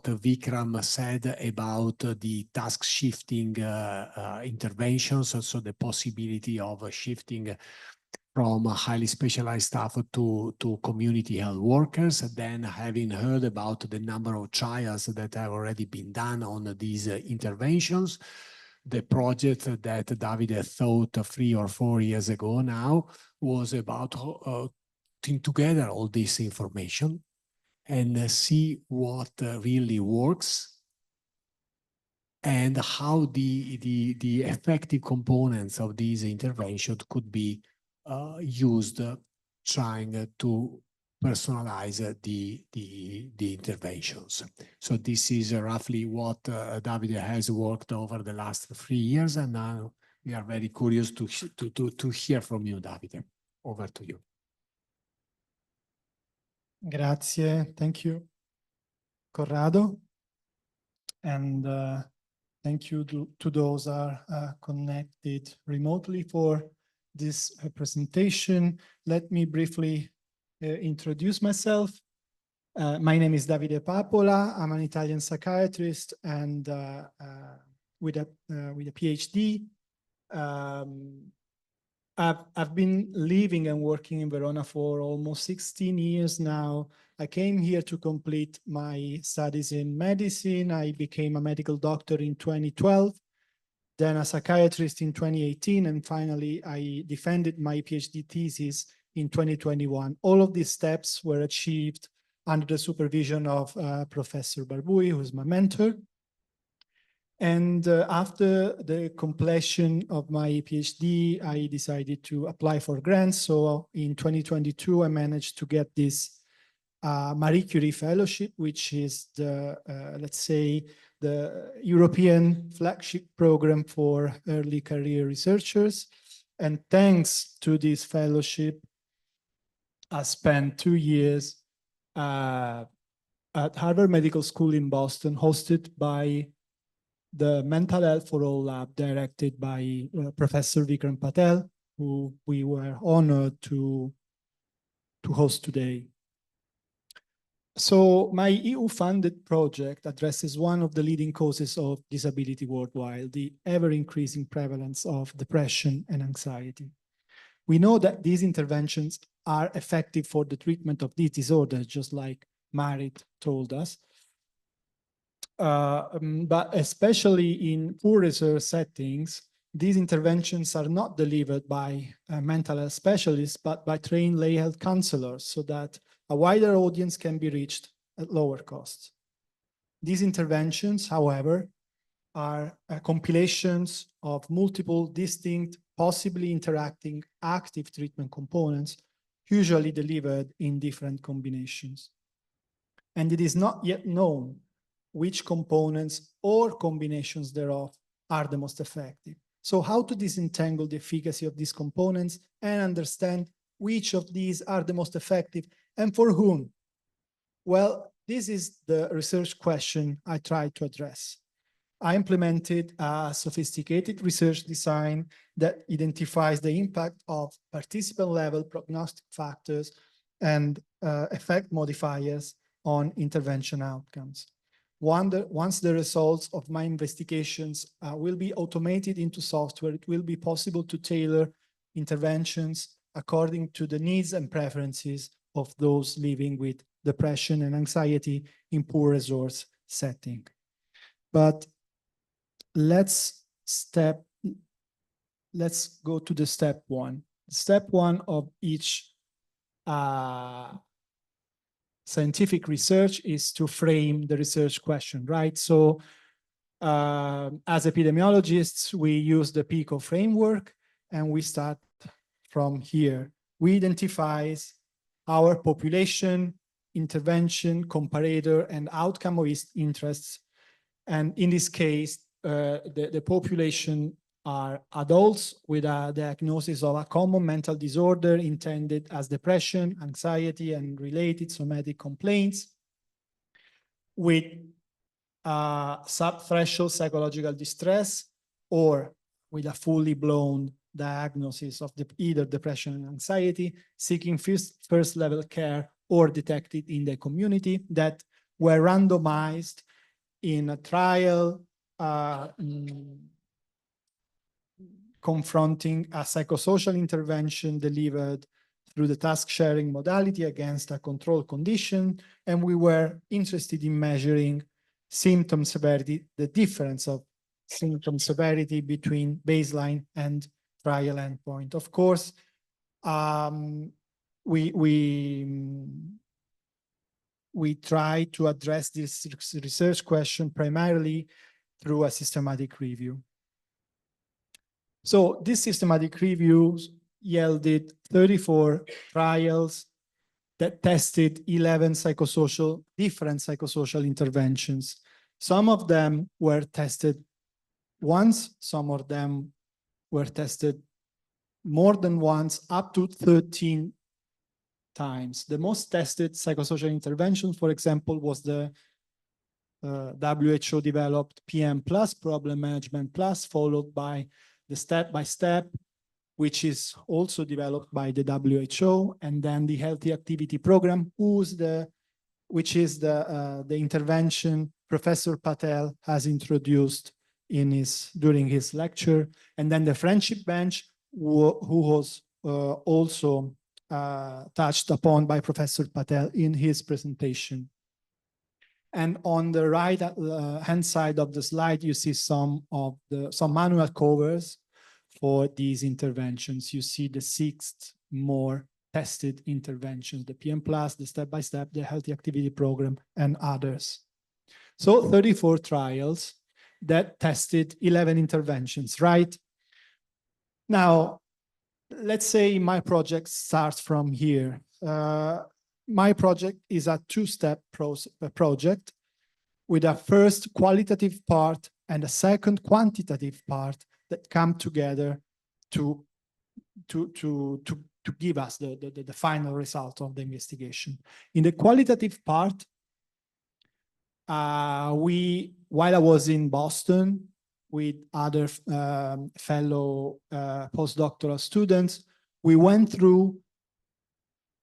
Vikram said about the task shifting interventions, so the possibility of shifting from highly specialized staff to community health workers. Then, having heard about the number of trials that have already been done on these interventions, the project that Davide thought 3 or 4 years ago now was about putting together all this information and see what really works and how the effective components of these interventions could be used, trying to personalize the interventions. So this is roughly what Davide has worked over the last 3 years, and now we are very curious to hear from you, Davide. Over to you. Grazie, thank you, Corrado, and thank you to those are connected remotely for this presentation. Let me briefly introduce myself. My name is Davide Papola. I'm an Italian psychiatrist and with a PhD. I've been living and working in Verona for almost 16 years now. I came here to complete my studies in medicine. I became a medical doctor in 2012, then a psychiatrist in 2018, and finally I defended my PhD thesis in 2021. All of these steps were achieved under the supervision of Professor Barbui, who is my mentor. And after the completion of my PhD, I decided to apply for grants. So in 2022, I managed to get this Marie Curie Fellowship, which is the, let's say, the European flagship program for early career researchers. And thanks to this fellowship, I spent 2 years at Harvard Medical School in Boston, hosted by the Mental Health for All Lab, directed by Professor Vikram Patel, who we were honored to host today. So my EU-funded project addresses one of the leading causes of disability worldwide, the ever-increasing prevalence of depression and anxiety. We know that these interventions are effective for the treatment of these disorders, just like Marit told us. But especially in poor resource settings, these interventions are not delivered by mental health specialists, but by trained lay health counselors, so that a wider audience can be reached at lower costs. These interventions, however, are compilations of multiple distinct, possibly interacting active treatment components, usually delivered in different combinations. And it is not yet known which components or combinations thereof are the most effective. So how to disentangle the efficacy of these components and understand which of these are the most effective and for whom? Well, this is the research question I tried to address. I implemented a sophisticated research design that identifies the impact of participant-level prognostic factors and effect modifiers on intervention outcomes. Once the results of my investigations will be automated into software, it will be possible to tailor interventions according to the needs and preferences of those living with depression and anxiety in poor resource setting. But let's go to the step one. Step one of each scientific research is to frame the research question, right? So as epidemiologists, we use the PICO framework and we start from here. We identify our population, intervention, comparator, and outcome of interests. And in this case, the population are adults with a diagnosis of a common mental disorder intended as depression, anxiety, and related somatic complaints with sub-threshold psychological distress or with a fully blown diagnosis of either depression and anxiety, seeking first level care or detected in the community, that were randomized in a trial confronting a psychosocial intervention delivered through the task sharing modality against a control condition. And we were interested in measuring symptom severity, the difference of symptom severity between baseline and trial endpoint. Of course, we try to address this research question primarily through a systematic review. So this systematic review yielded 34 trials that tested 11 different psychosocial interventions. Some of them were tested once, some of them were tested more than once, up to 13 times. The most tested psychosocial intervention, for example, was the WHO developed PM Plus, Problem Management Plus, followed by the step-by-step, which is also developed by the WHO, and then the Healthy Activity Program, which is the intervention Professor Patel has introduced during his lecture, and then the Friendship Bench, who was also touched upon by Professor Patel in his presentation. And on the right hand side of the slide, you see some manual covers for these interventions. You see the 6 more tested interventions, the PM Plus, the step-by-step, the Healthy Activity Program, and others. So 34 trials that tested 11 interventions, right? Now, let's say my project starts from here. My project is a 2-step project with a first qualitative part and a second quantitative part that come together to give us the final result of the investigation. In the qualitative part, while I was in Boston with other fellow postdoctoral students, we went through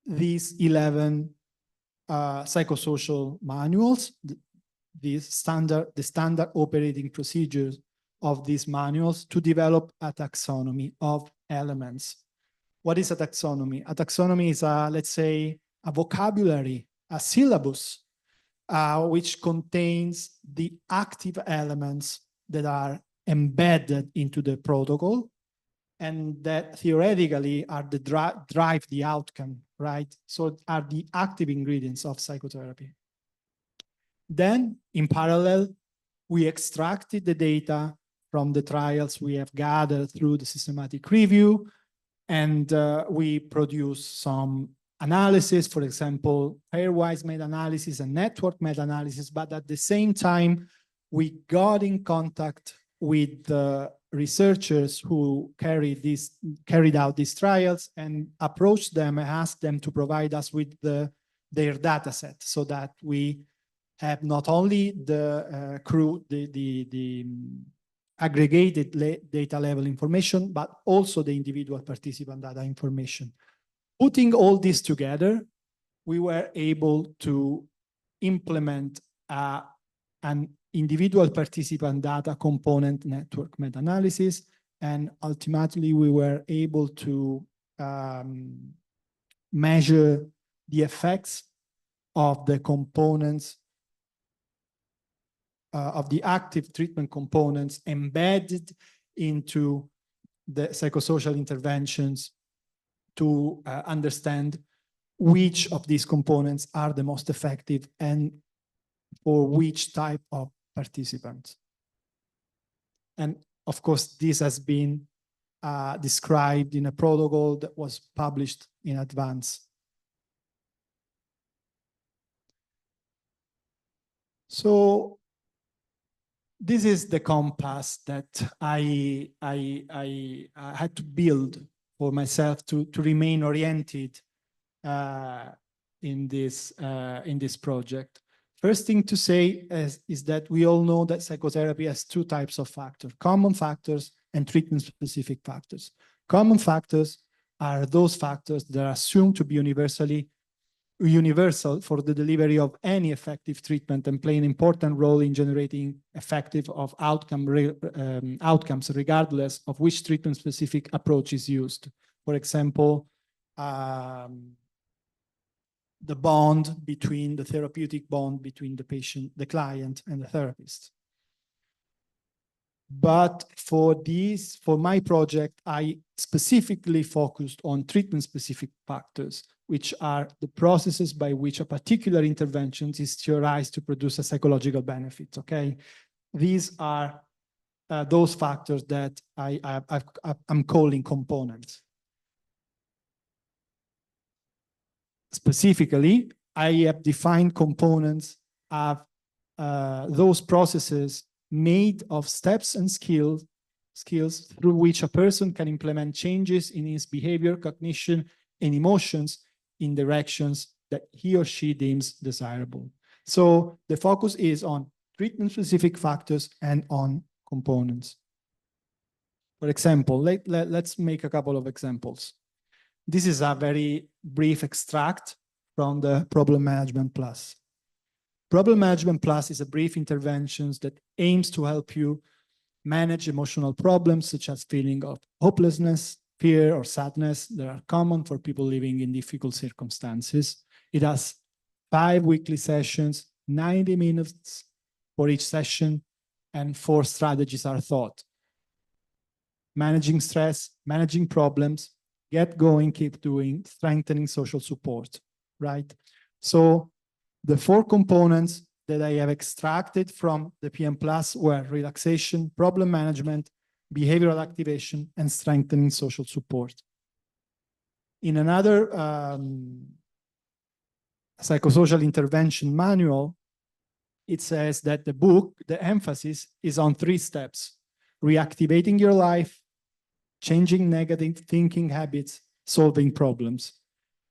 these 11 psychosocial manuals, the standard operating procedures of these manuals to develop a taxonomy of elements. What is a taxonomy? A taxonomy is, let's say, a vocabulary, a syllabus, which contains the active elements that are embedded into the protocol and that theoretically are the drive the outcome, right? So are the active ingredients of psychotherapy. Then, in parallel, we extracted the data from the trials we have gathered through the systematic review, and we produced some analysis, for example, pairwise meta-analysis and network meta-analysis, but at the same time, we got in contact with the researchers who carried out these trials and approached them and asked them to provide us with their data set so that we have not only the aggregated data level information, but also the individual participant data information. Putting all this together, we were able to implement an individual participant data component network meta-analysis, and ultimately we were able to measure the effects of the components of the active treatment components embedded into the psychosocial interventions to understand which of these components are the most effective and for which type of participants. And of course, this has been described in a protocol that was published in advance. So this is the compass that I had to build for myself to remain oriented in this project. First thing to say is that we all know that psychotherapy has 2 types of factors: common factors and treatment-specific factors. Common factors are those factors that are assumed to be universally universal for the delivery of any effective treatment and play an important role in generating effective outcomes regardless of which treatment-specific approach is used. For example, the therapeutic bond between the patient, the client, and the therapist. But for my project, I specifically focused on treatment-specific factors, which are the processes by which a particular intervention is theorized to produce a psychological benefit, okay? These are those factors that I'm calling components. Specifically, I have defined components of those processes made of steps and skills through which a person can implement changes in his behavior, cognition, and emotions in directions that he or she deems desirable. So the focus is on treatment-specific factors and on components. For example, let's make a couple of examples. This is a very brief extract from the Problem Management Plus. Problem Management Plus is a brief intervention that aims to help you manage emotional problems such as feeling of hopelessness, fear, or sadness that are common for people living in difficult circumstances. It has 5 weekly sessions, 90 minutes for each session, and 4 strategies are taught. Managing stress, managing problems, get going, keep doing, strengthening social support, right? So the 4 components that I have extracted from the PM Plus were relaxation, problem management, behavioral activation, and strengthening social support. In another psychosocial intervention manual, it says that the emphasis is on 3 steps: reactivating your life, changing negative thinking habits, solving problems.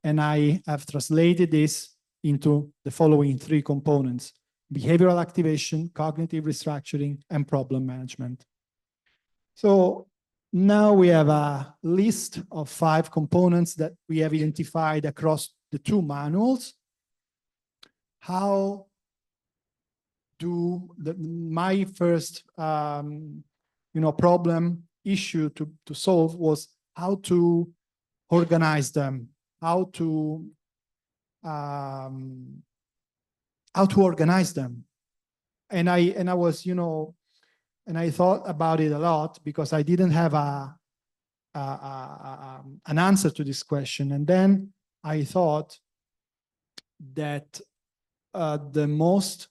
And I have translated this into the following 3 components: behavioral activation, cognitive restructuring, and problem management. So now we have a list of 5 components that we have identified across the 2 manuals. How do my first problem issue to solve was how to organize them, how to organize them. And I was, and I thought about it a lot because I didn't have an answer to this question. And then I thought that the most,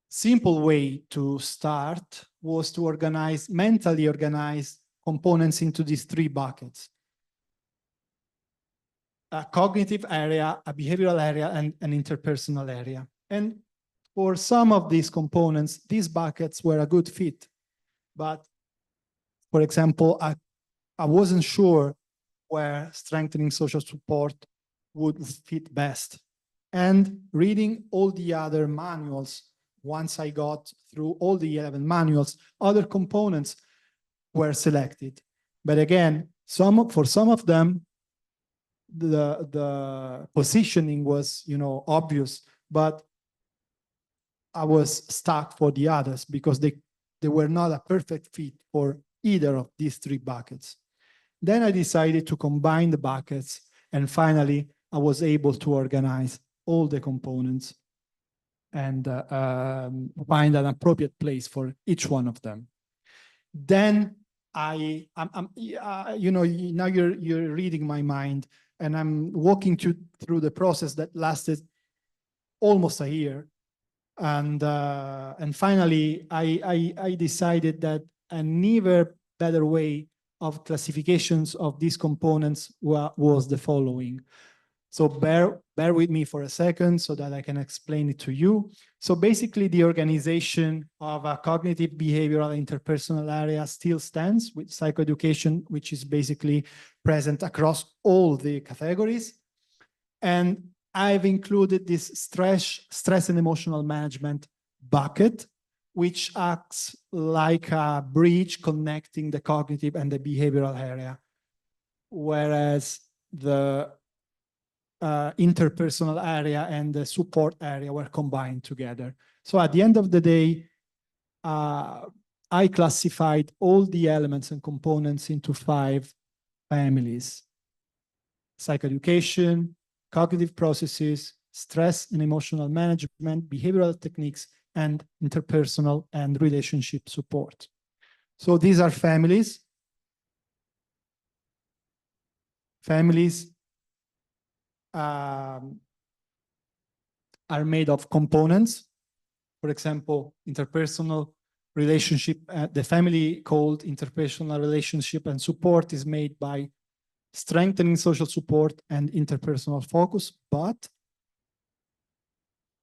simple way to start was to mentally organize components into these 3 buckets: a cognitive area, a behavioral area, and an interpersonal area. And for some of these components, these buckets were a good fit. But for example, I wasn't sure where strengthening social support would fit best. And reading all the other manuals, once I got through all the 11 manuals, other components were selected. But again, for some of them, the positioning was, obvious, but I was stuck for the others because they were not a perfect fit for either of these 3 buckets. Then I decided to combine the buckets, and finally I was able to organize all the components and find an appropriate place for each one of them. Then now you're reading my mind, and I'm walking through the process that lasted almost a year. And finally, I decided that a never better way of classifications of these components was the following. So bear with me for a second so that I can explain it to you. So basically, the organization of a cognitive, behavioral, interpersonal area still stands with psychoeducation, which is basically present across all the categories. And I've included this stress and emotional management bucket, which acts like a bridge connecting the cognitive and the behavioral area. whereas the interpersonal area and the support area were combined together. So at the end of the day, I classified all the elements and components into 5 families: psychoeducation, cognitive processes, stress and emotional management, behavioral techniques, and interpersonal and relationship support. So these are families. Families are made of components. For example, interpersonal relationship, the family called interpersonal relationship and support is made by strengthening social support and interpersonal focus, but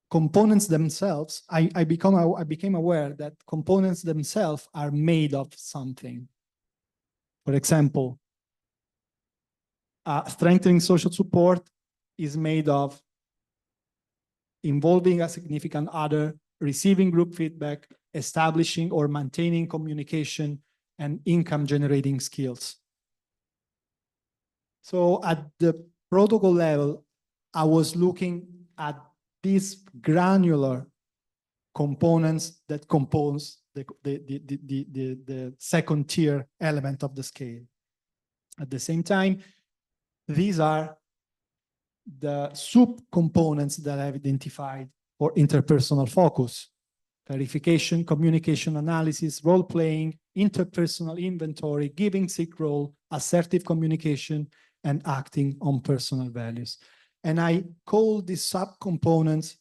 components themselves, I became aware that components themselves are made of something. For example, strengthening social support is made of involving a significant other, receiving group feedback, establishing or maintaining communication, and income generating skills. So at the protocol level, I was looking at these granular components that compose the second tier element of the scale. At the same time, these are the sub-components that I've identified for interpersonal focus: clarification, communication analysis, role-playing, interpersonal inventory, giving sick role, assertive communication, and acting on personal values. And I call these sub-components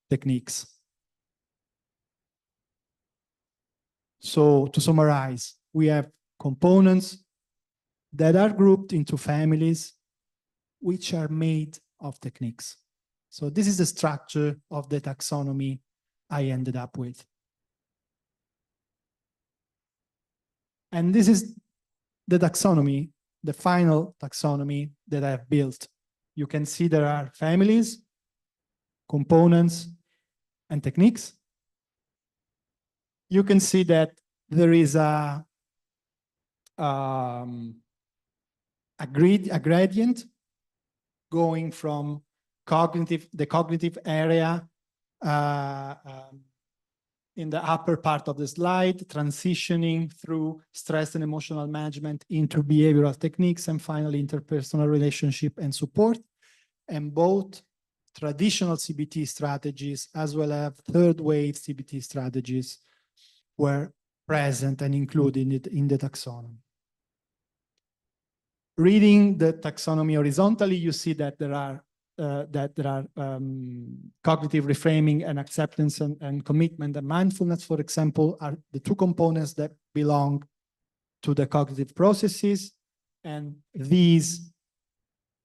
techniques. So to summarize, we have components that are grouped into families which are made of techniques. So this is the structure of the taxonomy I ended up with. And this is the taxonomy, the final taxonomy that I've built. You can see there are families, components, and techniques. You can see that there is a gradient going from the cognitive area in the upper part of the slide, transitioning through stress and emotional management into behavioral techniques, and finally interpersonal relationship and support. And both traditional CBT strategies as well as third wave CBT strategies were present and included in the taxonomy. Reading the taxonomy horizontally, you see that there are cognitive reframing and acceptance and commitment and mindfulness, for example, are the 2 components that belong to the cognitive processes. And these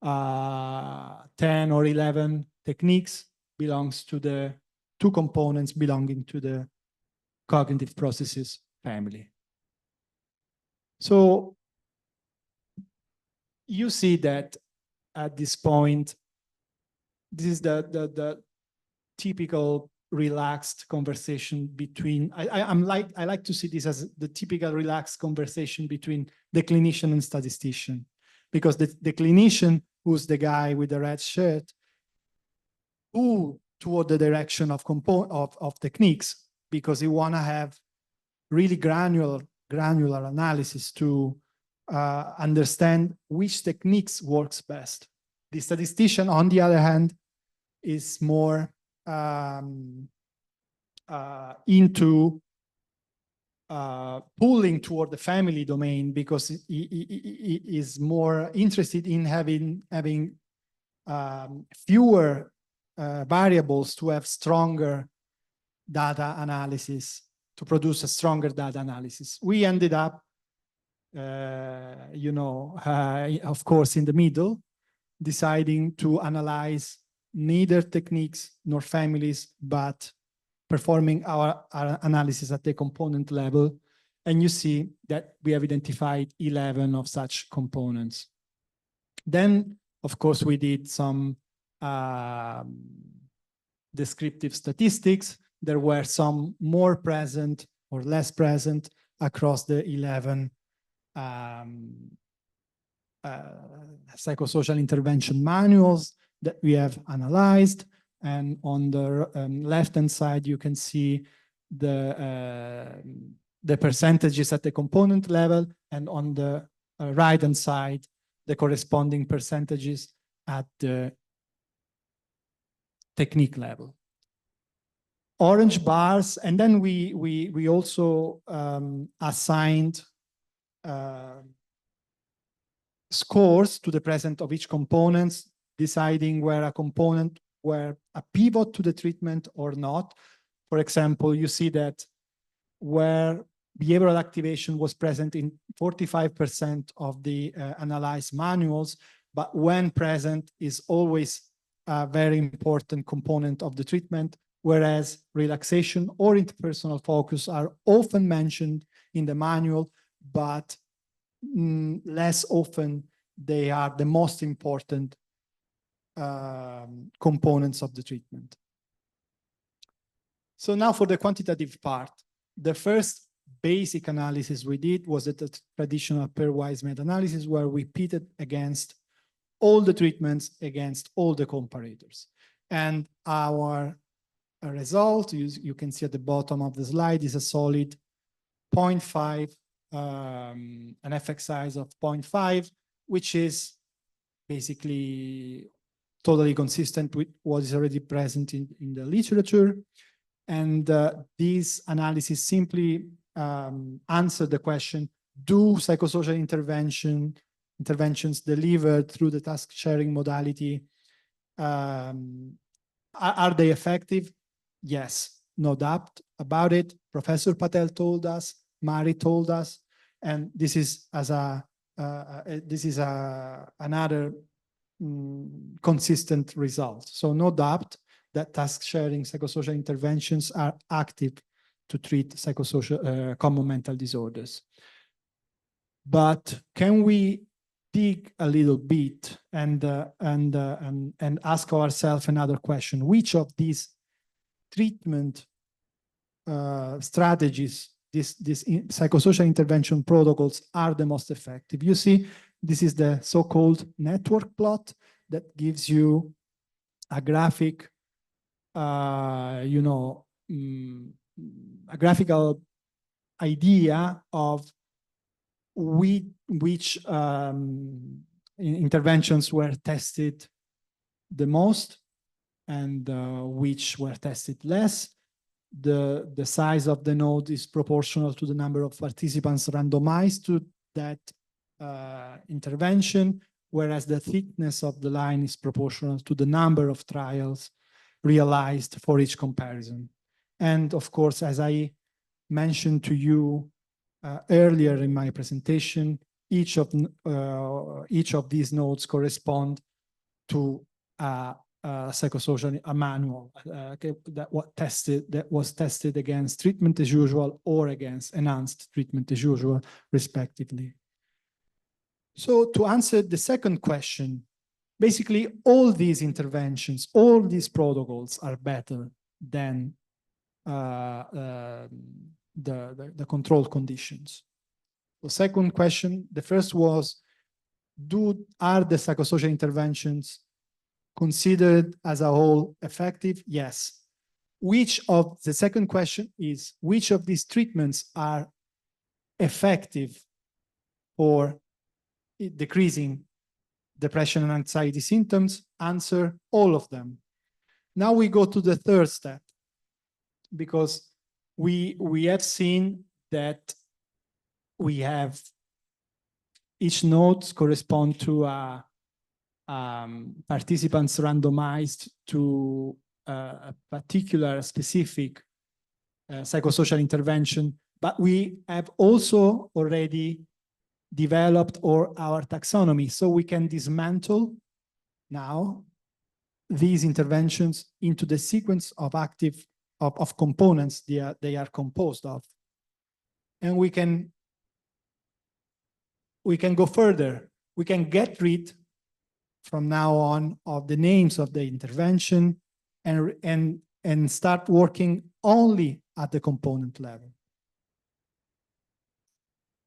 10 or 11 techniques belongs to the 2 components belonging to the cognitive processes family. So you see that at this point, this is the typical relaxed conversation between, I like to see this as the typical relaxed conversation between the clinician and statistician, because the clinician, who's the guy with the red shirt, who toward the direction of techniques, because you want to have really granular analysis to understand which techniques works best. The statistician, on the other hand, is more into pulling toward the family domain, because he is more interested in having fewer variables to have stronger data analysis, to produce a stronger data analysis. We ended up, of course, in the middle, deciding to analyze neither techniques nor families, but performing our analysis at the component level. And you see that we have identified 11 of such components. Then, of course, we did some descriptive statistics. There were some more present or less present across the 11 psychosocial intervention manuals that we have analyzed. And on the left-hand side, you can see the percentages at the component level, and on the right-hand side, the corresponding percentages at the technique level. Orange bars, and then we also assigned scores to the present of each component, deciding where a component were a pivot to the treatment or not. For example, you see that where behavioral activation was present in 45% of the analyzed manuals, but when present is always a very important component of the treatment, whereas relaxation or interpersonal focus are often mentioned in the manual, but less often they are the most important components of the treatment. So now for the quantitative part, the first basic analysis we did was the traditional pairwise meta-analysis, where we pitted against all the treatments against all the comparators. And our result, you can see at the bottom of the slide, is a solid 0.5, an effect size of 0.5, which is basically totally consistent with what is already present in the literature. And these analyses simply answer the question, do psychosocial interventions delivered through the task sharing modality, are they effective? Yes, no doubt about it. Professor Patel told us, Mari told us, and this is another consistent result. So no doubt that task sharing psychosocial interventions are active to treat psychosocial common mental disorders. But can we dig a little bit and ask ourselves another question? Which of these treatment strategies, these psychosocial intervention protocols, are the most effective? You see, this is the so-called network plot that gives you a graphic, a graphical idea of which interventions were tested the most and which were tested less. The size of the node is proportional to the number of participants randomized to that intervention, whereas the thickness of the line is proportional to the number of trials realized for each comparison. And of course, as I mentioned to you earlier in my presentation, each of these nodes correspond to a psychosocial manual that was tested against treatment as usual or against enhanced treatment as usual, respectively. So to answer the second question, basically all these interventions, all these protocols are better than the control conditions. The second question, the first was, are the psychosocial interventions considered as a whole effective? Yes. The second question is, which of these treatments are effective for decreasing depression and anxiety symptoms? Answer, all of them. Now we go to the third step, because we have seen that we have each node correspond to participants randomized to a particular specific psychosocial intervention, but we have also already developed our taxonomy, so we can dismantle now these interventions into the sequence of components they are composed of. And we can go further. We can get rid from now on of the names of the intervention and start working only at the component level.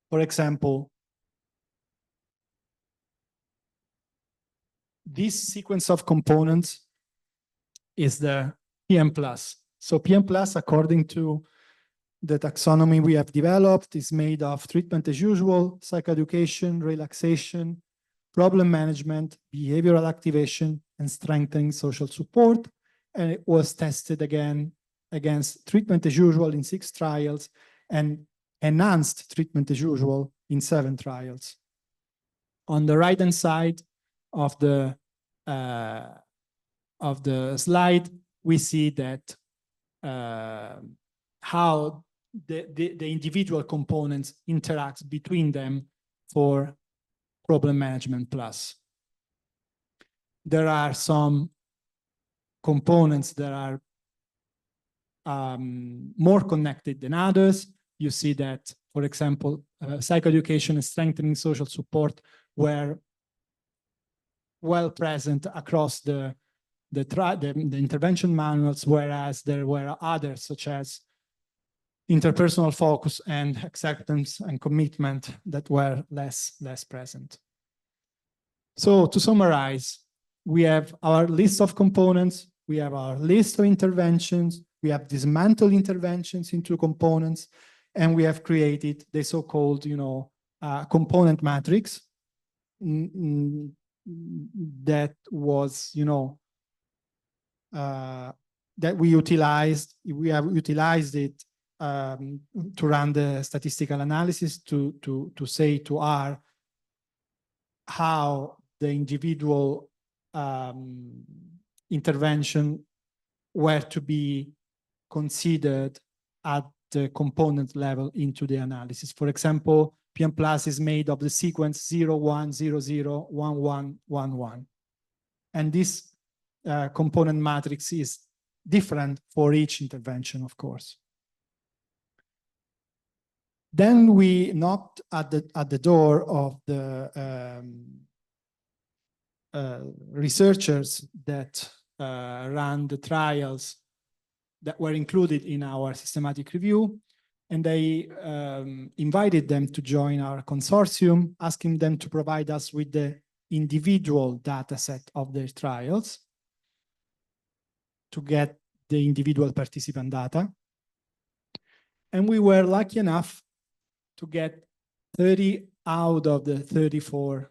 For example, this sequence of components is the PM+. So PM+, according to the taxonomy we have developed, is made of treatment as usual, psychoeducation, relaxation, problem management, behavioral activation, and strengthening social support. And it was tested again against treatment as usual in 6 trials and enhanced treatment as usual in 7 trials. On the right-hand side of the slide, we see that how the individual components interact between them for problem management plus. There are some components that are more connected than others. You see that, for example, psychoeducation and strengthening social support were well present across the intervention manuals, whereas there were others such as interpersonal focus and acceptance and commitment that were less present. So to summarize, we have our list of components, we have our list of interventions, we have dismantled interventions into components, and we have created the so-called, component matrix that was, that we utilized. We have utilized it to run the statistical analysis to say to R how the individual intervention were to be considered at the component level into the analysis. For example, PM Plus is made of the sequence 0, 1, 0, 0, 1, 1, 1, 1. And this component matrix is different for each intervention, of course. Then we knocked at the door of the researchers that ran the trials that were included in our systematic review, and they invited them to join our consortium, asking them to provide us with the individual data set of their trials to get the individual participant data. And we were lucky enough to get 30 out of the 34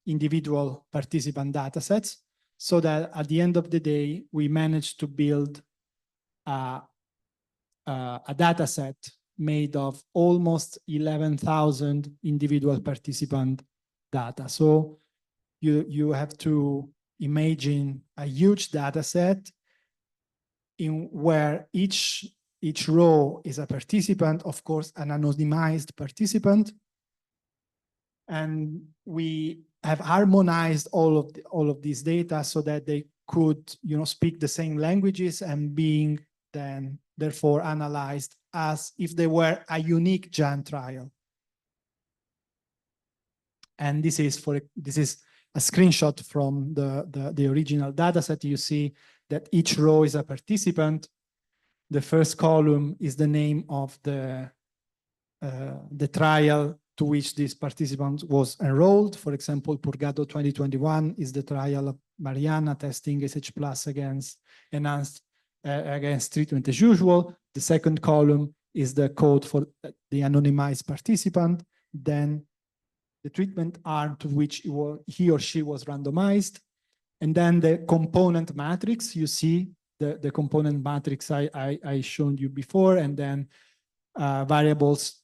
individual participant data sets, so that at the end of the day, we managed to build a data set made of almost 11,000 individual participant data. So you have to imagine a huge data set in where each row is a participant, of course, an anonymized participant. And we have harmonized all of these data so that they could, speak the same languages and being then therefore analyzed as if they were a unique GAN trial. And this is a screenshot from the original data set. You see that each row is a participant. The first column is the name of the trial to which this participant was enrolled. For example, Purgato 2021 is the trial of Mariana testing SH plus against treatment as usual. The second column is the code for the anonymized participant. Then the treatment arm to which he or she was randomized. And then the component matrix, you see the component matrix I showed you before, and then variables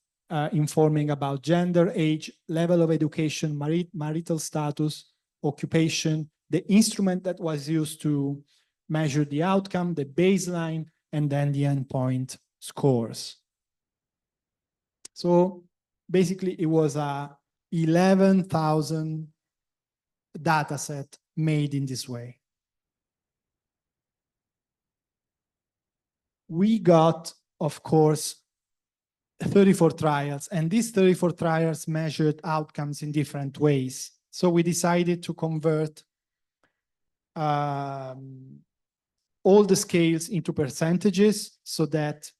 informing about gender, age, level of education, marital status, occupation, the instrument that was used to measure the outcome, the baseline, and then the endpoint scores. So basically it was a 11,000 data set made in this way. We got, of course, 34 trials, and these 34 trials measured outcomes in different ways. So we decided to convert all the scales into percentages so that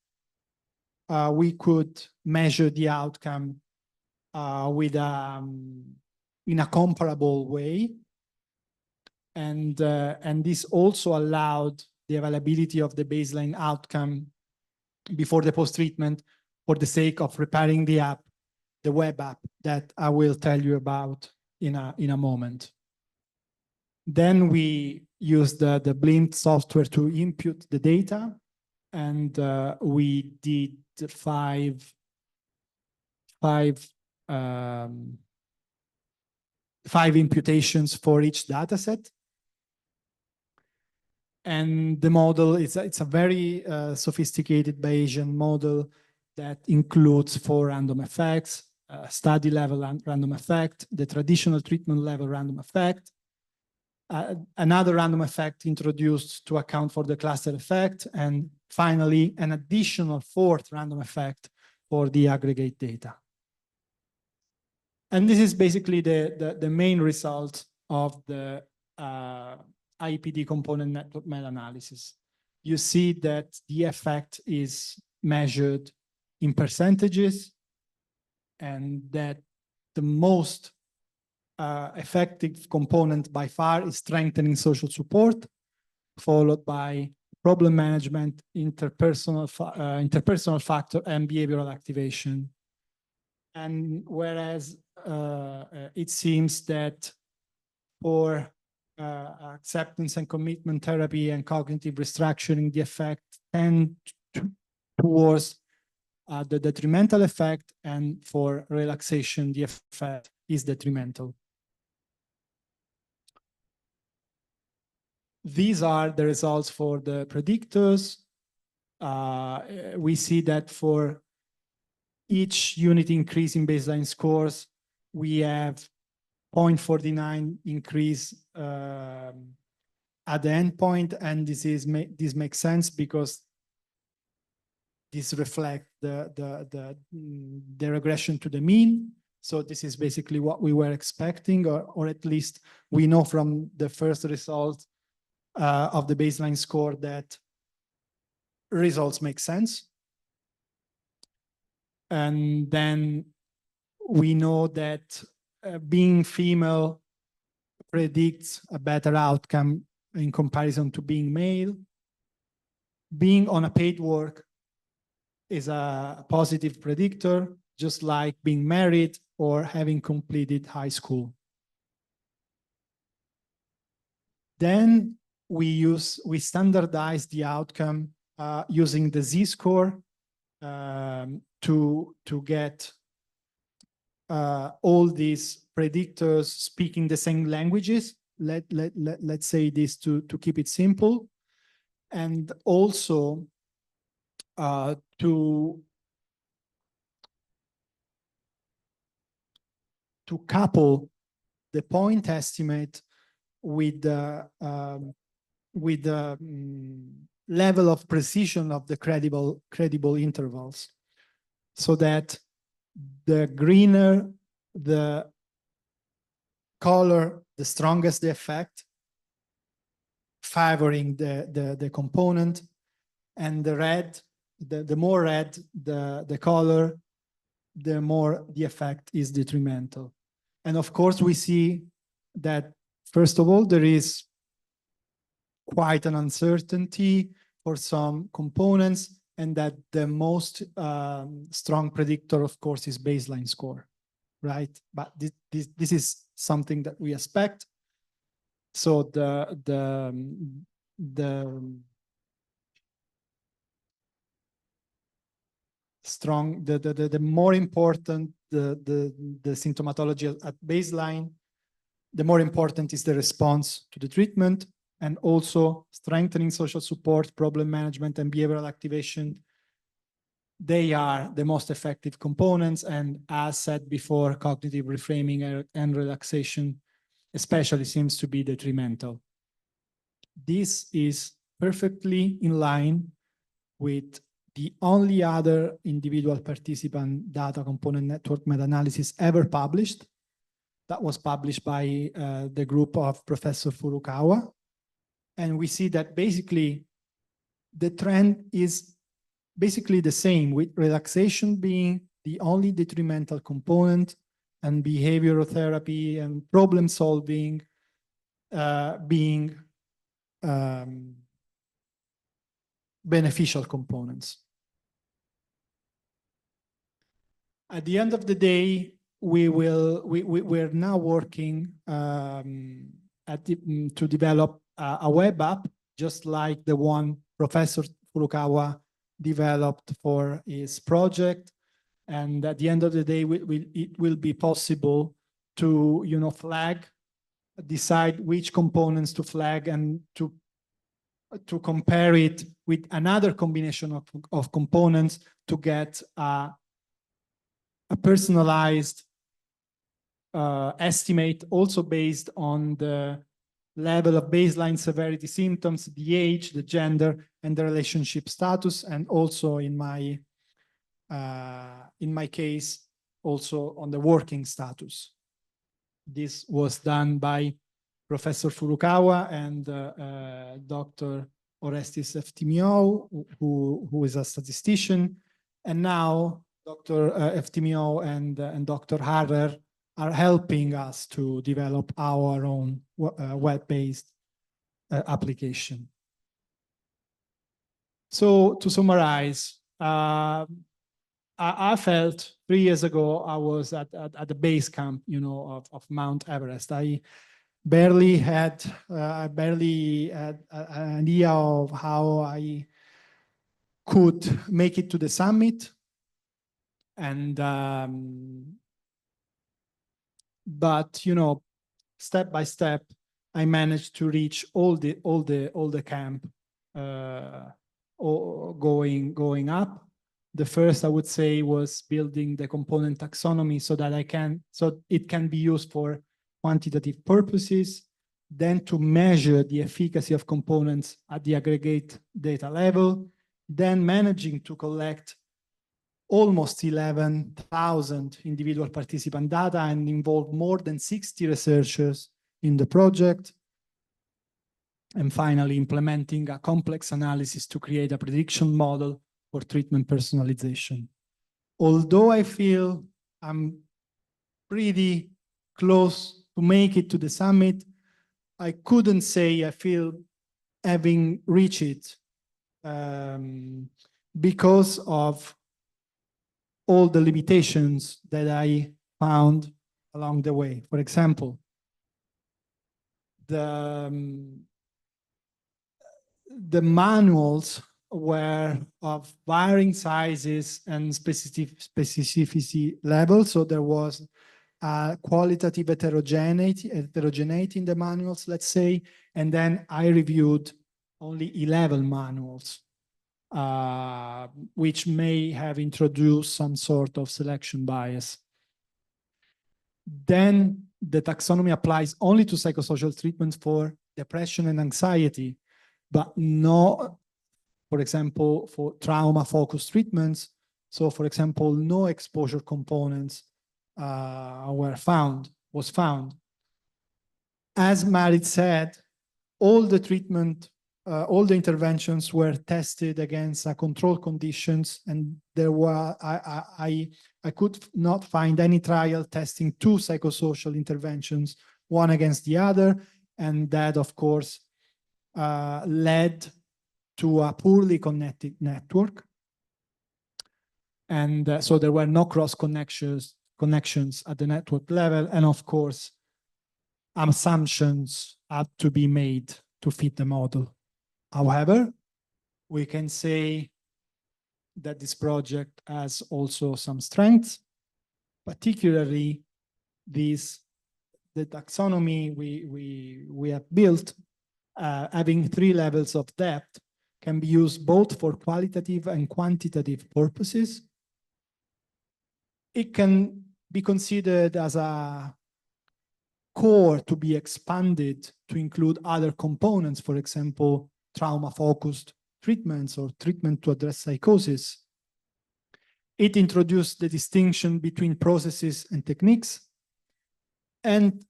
we could measure the outcome with in a comparable way. And this also allowed the availability of the baseline outcome before the post-treatment for the sake of preparing the app, the web app that I will tell you about in a moment. Then we used the Blind software to input the data, and we did five imputations for each data set. And the model, it's a very sophisticated Bayesian model that includes 4 random effects, study level random effect, the traditional treatment level random effect, another random effect introduced to account for the cluster effect, and finally an additional 4th random effect for the aggregate data. And this is basically the main result of the IPD component network meta-analysis. You see that the effect is measured in percentages, and that the most effective component by far is strengthening social support, followed by problem management, interpersonal factor, and behavioral activation. And whereas it seems that for acceptance and commitment therapy and cognitive restructuring, the effect tend towards the detrimental effect, and for relaxation, the effect is detrimental. These are the results for the predictors. We see that for each unit increase in baseline scores, we have 0.49 increase at the endpoint, and this makes sense because this reflects the regression to the mean. So this is basically what we were expecting, or at least we know from the first result of the baseline score that results make sense. And then we know that being female predicts a better outcome in comparison to being male. Being on a paid work is a positive predictor, just like being married or having completed high school. Then we standardize the outcome using the Z-score to get all these predictors speaking the same languages. Let's say this to keep it simple, and also to couple the point estimate with the level of precision of the credible intervals, so that the greener the color, the strongest the effect, favoring the component, and the red, the more red the color, the more the effect is detrimental. And of course, we see that, first of all, there is quite an uncertainty for some components, and that the most strong predictor, of course, is baseline score, right? But this is something that we expect. So the more important the symptomatology at baseline, the more important is the response to the treatment, and also strengthening social support, problem management, and behavioral activation. They are the most effective components, and as said before, cognitive reframing and relaxation especially seems to be detrimental. This is perfectly in line with the only other individual participant data component network meta-analysis ever published. That was published by the group of Professor Furukawa. And we see that basically the trend is basically the same, with relaxation being the only detrimental component and behavioral therapy and problem solving being beneficial components. At the end of the day, we're now working to develop a web app, just like the one Professor Furukawa developed for his project. And at the end of the day, it will be possible to, decide which components to flag and to compare it with another combination of components to get a personalized estimate, also based on the level of baseline severity symptoms, the age, the gender, and the relationship status, and also in my case, also on the working status. This was done by Professor Furukawa and Dr. Orestes Eftimio, who is a statistician. And now Dr. Eftimio and Dr. Harrer are helping us to develop our own web-based application. So to summarize, I felt 3 years ago I was at the base camp, of Mount Everest. I barely had an idea of how I could make it to the summit, and but step by step, I managed to reach all the camp going up. The first, I would say, was building the component taxonomy so that it can be used for quantitative purposes, then to measure the efficacy of components at the aggregate data level, then managing to collect almost 11,000 individual participant data and involve more than 60 researchers in the project, and finally implementing a complex analysis to create a prediction model for treatment personalization. Although I feel I'm pretty close to make it to the summit, I couldn't say I feel having reached it because of all the limitations that I found along the way. For example, the manuals were of varying sizes and specificity levels. So there was qualitative heterogeneity in the manuals, let's say, and then I reviewed only 11 manuals, which may have introduced some sort of selection bias. Then the taxonomy applies only to psychosocial treatments for depression and anxiety, but not, for example, for trauma-focused treatments. So, for example, no exposure components was found. As Marit said, all the interventions were tested against control conditions, and there were I could not find any trial testing 2 psychosocial interventions, one against the other, and that, of course, led to a poorly connected network. And so there were no cross connections at the network level, and of course, assumptions had to be made to fit the model. However, we can say that this project has also some strengths, particularly the taxonomy we have built, having 3 levels of depth, can be used both for qualitative and quantitative purposes. It can be considered as a core to be expanded to include other components, for example, trauma-focused treatments or treatment to address psychosis. It introduced the distinction between processes and techniques, and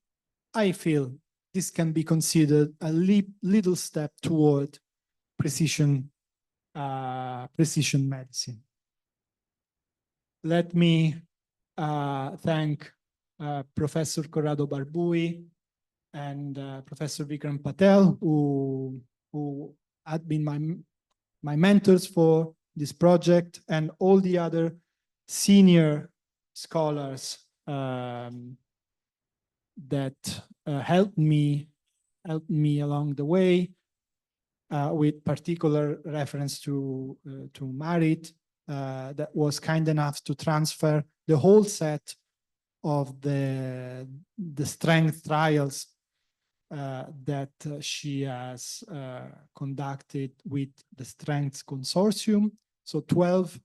I feel this can be considered a little step toward precision medicine. Let me thank Professor Corrado Barbui and Professor Vikram Patel, who had been my mentors for this project, and all the other senior scholars that helped me along the way, with particular reference to Marit, that was kind enough to transfer the whole set of the strength trials that she has conducted with the Strengths Consortium. So 12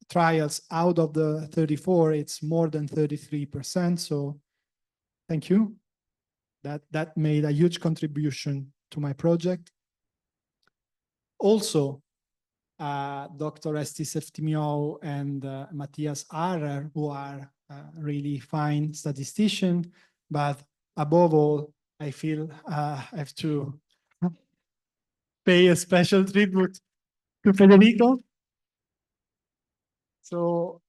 trials out of the 34, it's more than 33%. So thank you. That made a huge contribution to my project. Also, Dr. Esti Seftimiou and Matthias Arer, who are really fine statisticians, but above all, I feel I have to pay a special tribute to Federico. So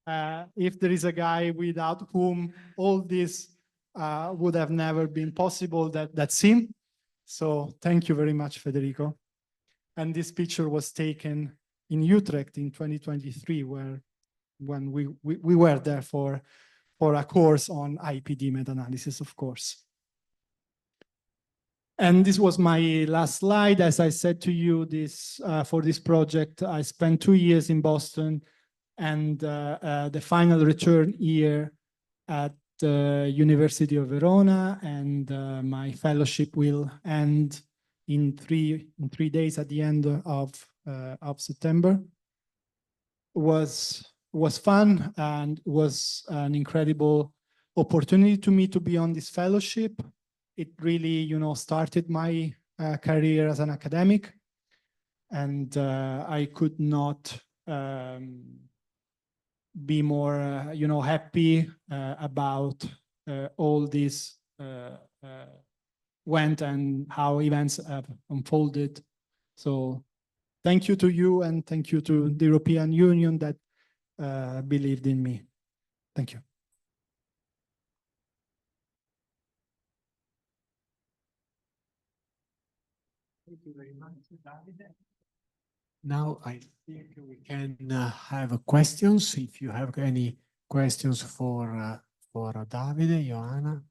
if there is a guy without whom all this would have never been possible, that's him. So thank you very much, Federico. And this picture was taken in Utrecht in 2023, when we were there for a course on IPD meta-analysis, of course. And this was my last slide. As I said to you, for this project, I spent 2 years in Boston, and the final return year at the University of Verona, and my fellowship will end in 3 days at the end of September. Was fun, and was an incredible opportunity to me to be on this fellowship. It really, started my career as an academic, and I could not be more, happy about all this went and how events have unfolded. So thank you to you, and thank you to the European Union that believed in me. Thank you. Thank you very much, Davide. Now I think we can have questions. If you have any questions for Davide, Joanna.